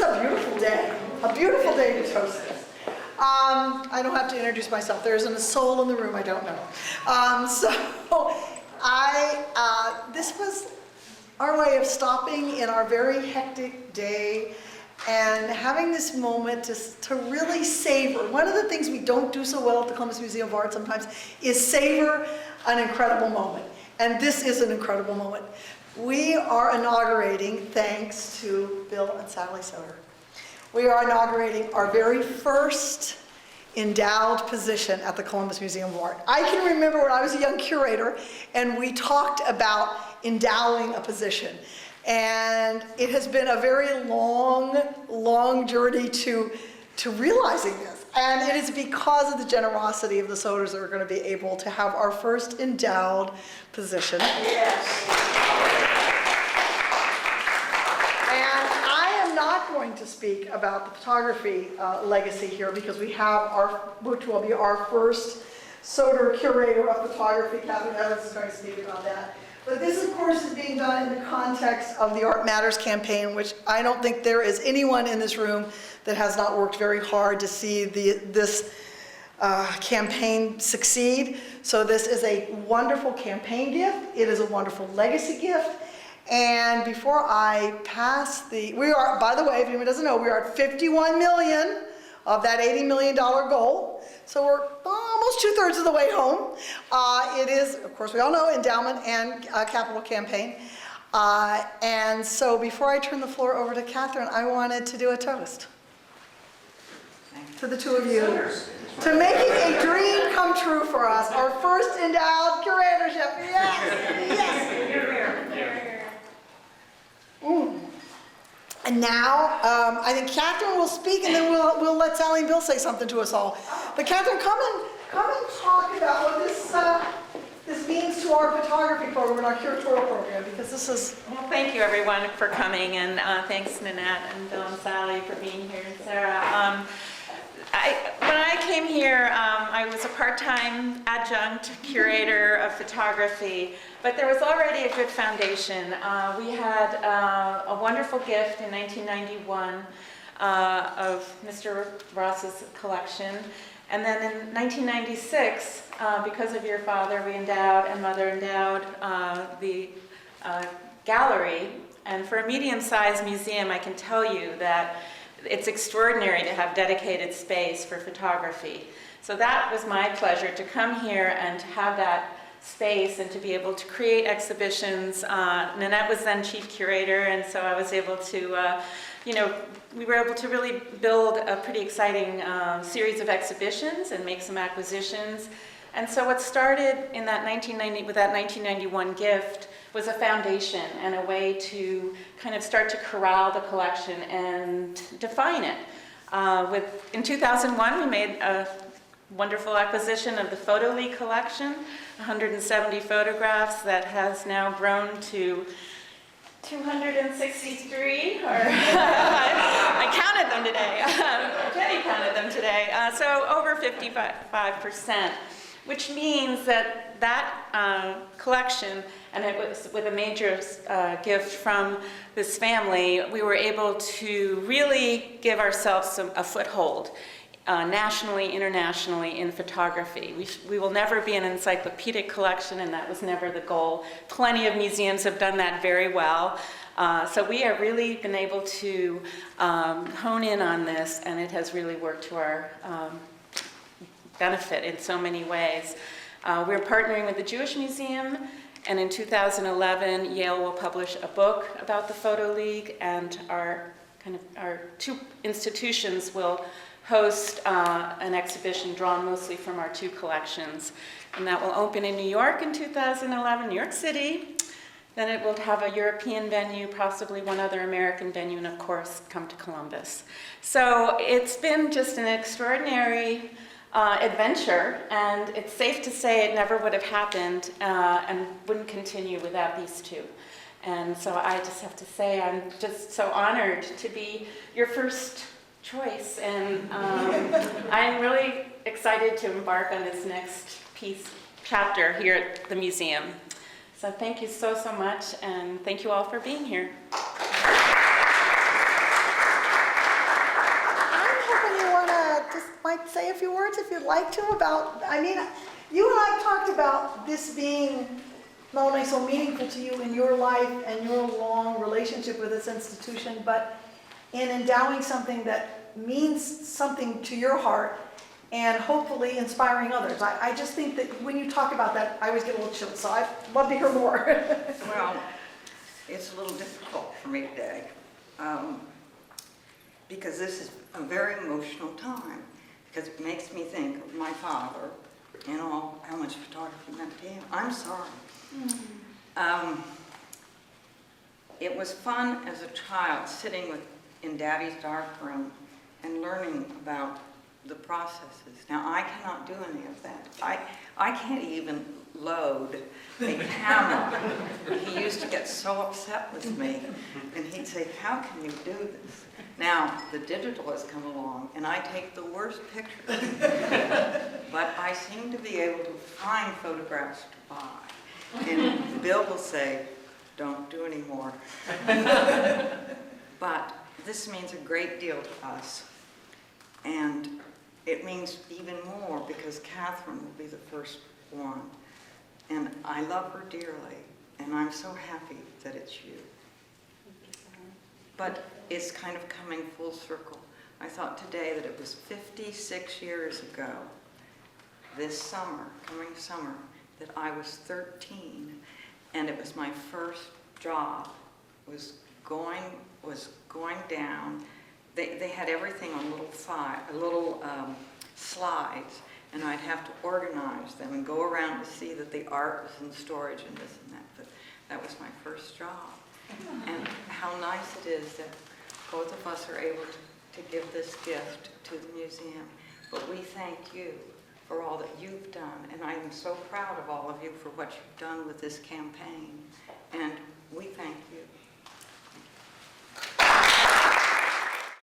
a beautiful day to toast this. I don't have to introduce myself. There isn't a soul in the room I don't know. This was our way of stopping in our very hectic day and having this moment to really savor. One of the things we don't do so well at the Columbus Museum of Art sometimes is savor an incredible moment. And this is an incredible moment. We are inaugurating, thanks to Bill and Sally Soter, we are inaugurating our very first endowed position at the Columbus Museum of Art. I can remember when I was a young curator and we talked about endowing a position. And it has been a very long journey to realizing this. And it is because of the generosity of the Soters that we're going to be able to have our first endowed position. Yes. And I am not going to speak about the photography legacy here because we have which will be our first Soter Curator of Photography. Catherine Evans is going to speak about that. But this, of course, is being done in the context of the Art Matters campaign, which I don't think there is anyone in this room that has not worked very hard to see this campaign succeed. So this is a wonderful campaign gift. It is a wonderful legacy gift. And before I pass we are, by the way, if anyone doesn't know, we are at 51 million of that $80 million goal. So we're almost 2/3 of the way home. It is, of course, we all know, endowment and capital campaign. And so before I turn the floor over to Catherine, I wanted to do a toast to the two of you to making a dream come true for us. Our first endowed curatorship. Yes, yes. And now, I think Catherine will speak, and then we'll let Sally and Bill say something to us all. But Catherine, come and talk about what this means to our photography program and our curatorial program, because this is... Well, thank you, everyone, for coming, and thanks, Nanette and Bill and Sally, for being here, and Sarah. When I came here, I was a part-time adjunct curator of photography, but there was already a good foundation. We had a wonderful gift in 1991 of Mr. Ross's collection, and then in 1996, because of your father, we endowed and mother endowed the gallery. And for a medium-sized museum, I can tell you that it's extraordinary to have dedicated space for photography. So that was my pleasure, to come here and to have that space and to be able to create exhibitions. Nanette was then chief curator, and so I was able to, we were able to really build a pretty exciting series of exhibitions and make some acquisitions. And so what started in that with that 1991 gift was a foundation and a way to kind of start to corral the collection and define it. In 2001, we made a wonderful acquisition of the Photo League collection, 170 photographs that has now grown to 263, or I counted them today. Jenny counted them today. So over 55%. Which means that collection, and it was with a major gift from this family, we were able to really give ourselves a foothold nationally, internationally in photography. We will never be an encyclopedic collection, and that was never the goal. Plenty of museums have done that very well. So we have really been able to hone in on this, and it has really worked to our benefit in so many ways. We're partnering with the Jewish Museum, and in 2011, Yale will publish a book about the Photo League, and our two institutions will host an exhibition drawn mostly from our two collections. And that will open in New York in 2011, New York City. Then it will have a European venue, possibly one other American venue, and of course, come to Columbus. So it's been just an extraordinary adventure, and it's safe to say it never would have happened and wouldn't continue without these two. And so I just have to say I'm just so honored to be your first choice, and I'm really excited to embark on this next chapter here at the museum. So thank you so much, and thank you all for being here. say a few words if you'd like to about, I mean, you and I have talked about this being not only so meaningful to you in your life and your long relationship with this institution, but in endowing something that means something to your heart and hopefully inspiring others. I just think that when you talk about that, I always get a little chilled, so I'd love to hear more. Well, it's a little difficult for me today, because this is a very emotional time, because it makes me think of my father and all how much photography meant to him. I'm sorry. It was fun as a child sitting in Daddy's dark room and learning about the processes. Now, I cannot do any of that. I can't even load a camera. He used to get so upset with me, and he'd say, how can you do this? Now, the digital has come along, and I take the worst pictures, but I seem to be able to find photographs to buy. And Bill will say, don't do any more. But this means a great deal to us, and it means even more because Catherine will be the first one. And I love her dearly, and I'm so happy that it's you. But it's kind of coming full circle. I thought today that it was 56 years ago, this summer, coming summer, that I was 13, and it was my first job. Was going down. They had everything on little slides, and I'd have to organize them and go around to see that the art was in storage and this and that. But that was my first job. And how nice it is that both of us are able to give this gift to the museum. But we thank you for all that you've done, and I am so proud of all of you for what you've done with this campaign. And